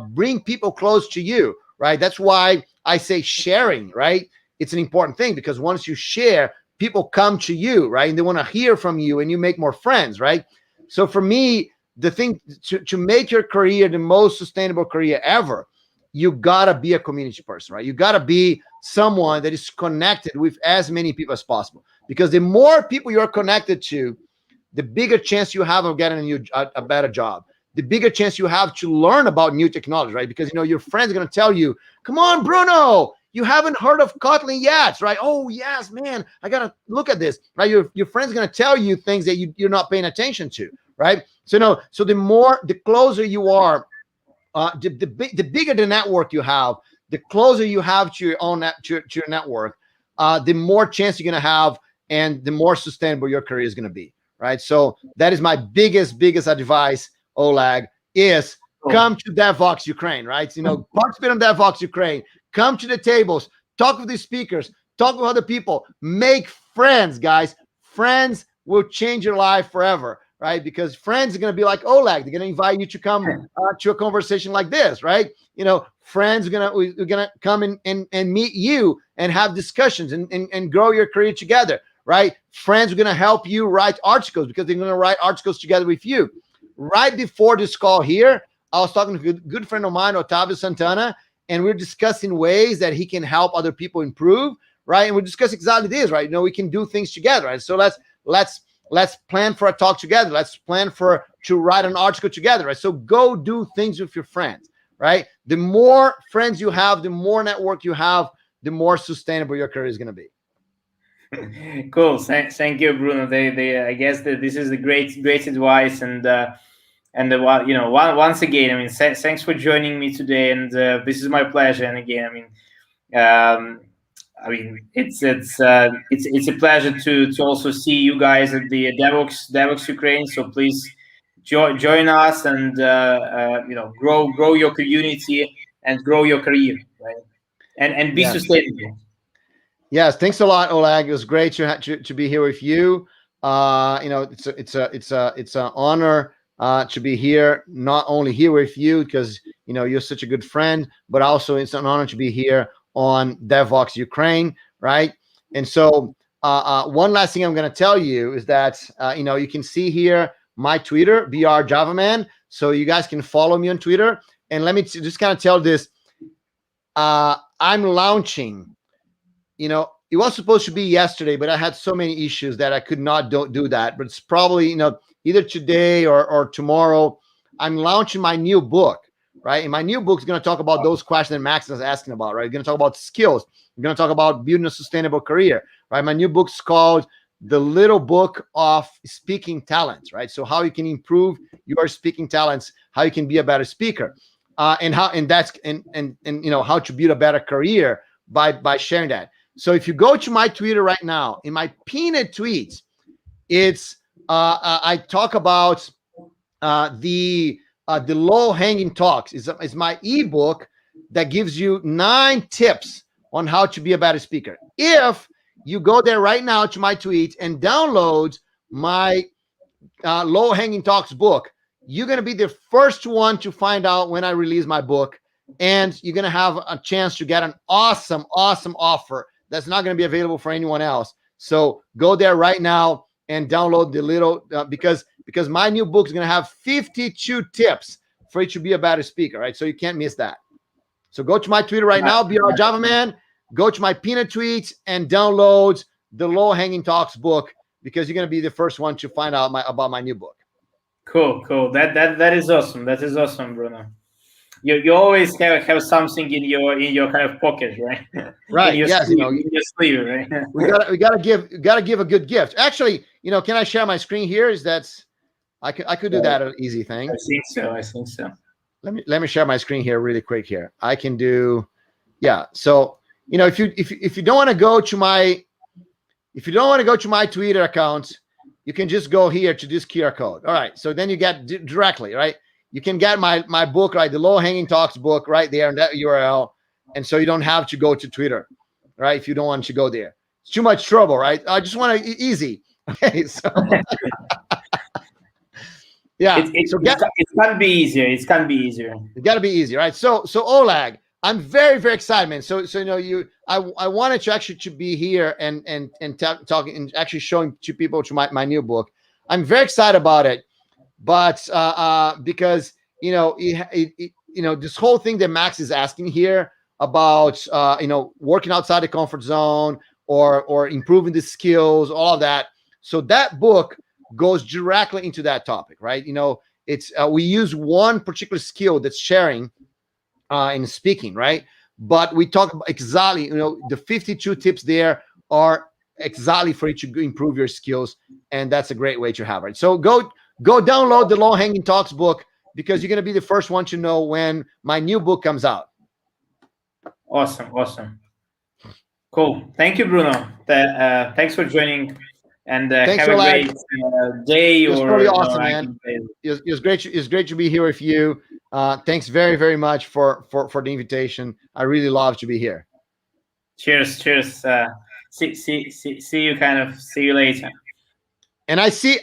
bring people close to you, right? That's why I say sharing, right? It's an important thing, because once you share, people come to you, right? And they want to hear from you, and you make more friends, right? So for me, the thing to make your career the most sustainable career ever, you gotta be a community person, right? You gotta be someone that is connected with as many people as possible, because the more people you're connected to, the bigger chance you have of getting a better job, the bigger chance you have to learn about new technology, right? Because, you know, your friends are going to tell you, come on, Bruno, you haven't heard of Kotlin yet, right? Oh, yes, man, I got to look at this, right? Your friends are going to tell you things that you're not paying attention to, right? So, no, so the closer you are, the bigger the network you have, the closer you have to your own to your network, the more chance you're going to have, and the more sustainable your career is going to be, right? So that is my biggest advice, Oleg, is come to Devoxx Ukraine, right? You know, participate on Devoxx Ukraine, come to the tables, talk with the speakers, talk with other people, make friends, guys. Friends will change your life forever, right? Because friends are going to be like Oleg. They're going to invite you to come to a conversation like this, right? You know, friends are going to come and meet you and have discussions and grow your career together, right? Friends are going to help you write articles, because they're going to write articles together with you. Right before this call here, I was talking to a good friend of mine, Otavio Santana, and we're discussing ways that he can help other people improve, right? And we're discussing exactly this, right? You know, we can do things together, right? So let's plan for a talk together. Let's plan to write an article together, right? So go do things with your friends, right? The more friends you have, the more network you have, the more sustainable your career is going to be. Cool. Thank you, Bruno. I guess that this is the great advice, and you know, once again, I mean, thanks for joining me today, and this is my pleasure. And again, I mean, it's a pleasure to also see you guys at the Devoxx Ukraine. So please join us, and you know, grow your community and grow your career, right? And be sustainable. Yes, thanks a lot, Oleg. It was great to be here with you. You know, it's an honor to be here. Not only here with you, because you know you're such a good friend, but also it's an honor to be here on Devoxx Ukraine, right? And so, one last thing I'm going to tell you is that you know, you can see here my Twitter, BrJavaman. So you guys can follow me on Twitter. And let me just kind of tell this. I'm launching. You know, it was supposed to be yesterday, but I had so many issues that I could not do that. But it's probably, you know, either today or tomorrow. I'm launching my new book, right? And my new book is going to talk about those questions that Max is asking about, right? We're going to talk about skills. We're going to talk about building a sustainable career, right? My new book's called The Little Book of Speaking Talents, right? So how you can improve your speaking talents, how you can be a better speaker, and you know, how to build a better career by sharing that. So if you go to my Twitter right now, in my pinned tweets, it's I talk about the low-hanging talks. Is my ebook that gives you 9 tips on how to be a better speaker. If you go there right now to my tweet and download my low-hanging talks book, you're going to be the first one to find out when I release my book, and you're going to have a chance to get an awesome offer that's not going to be available for anyone else. So go there right now and download the little, because because my new book is going to have 52 tips for you to be a better speaker, right? So you can't miss that. So go to my Twitter right now, BR Man. Go to my pinned tweets and download the Low Hanging Talks book, because you're going to be the first one to find out about my new book. Cool. That is awesome. That is awesome, Bruno. You always have something in your kind of pocket, right? Right. In your yes. sleeve, in your sleeve, right? we gotta give a good gift. Actually, can I share my screen here? I could do that, an easy thing. I think so. Let me share my screen here really quick here. I can do, yeah. So, if you don't want to go to my Twitter account, you can just go here to this QR code. All right. So then you get directly, right? You can get my book, right? The Low Hanging Talks book right there in that URL. And so you don't have to go to Twitter, right? If you don't want to go there, it's too much trouble, right? I just want to easy. Okay. So yeah. It can be easier. It can be easier. It got to be easier, right? So Oleg, I'm very, very excited, man. So I wanted to actually to be here and talking and actually showing to people to my new book. I'm very excited about it, but because this whole thing that Max is asking here about working outside the comfort zone or improving the skills, all of that. So that book goes directly into that topic, right? It's we use one particular skill that's sharing in speaking, right? But we talk about exactly, the 52 tips there are exactly for you to improve your skills, and that's a great way to have it. So go download the Low Hanging Talks book, because you're going to be the first one to know when my new book comes out. Awesome. Cool. Thank you, Bruno. Thanks for joining, and have a great day. It was pretty awesome, man. It was great. It's great to be here with you. Thanks very, very much for the invitation. I really love to be here. Cheers. See you later. And I see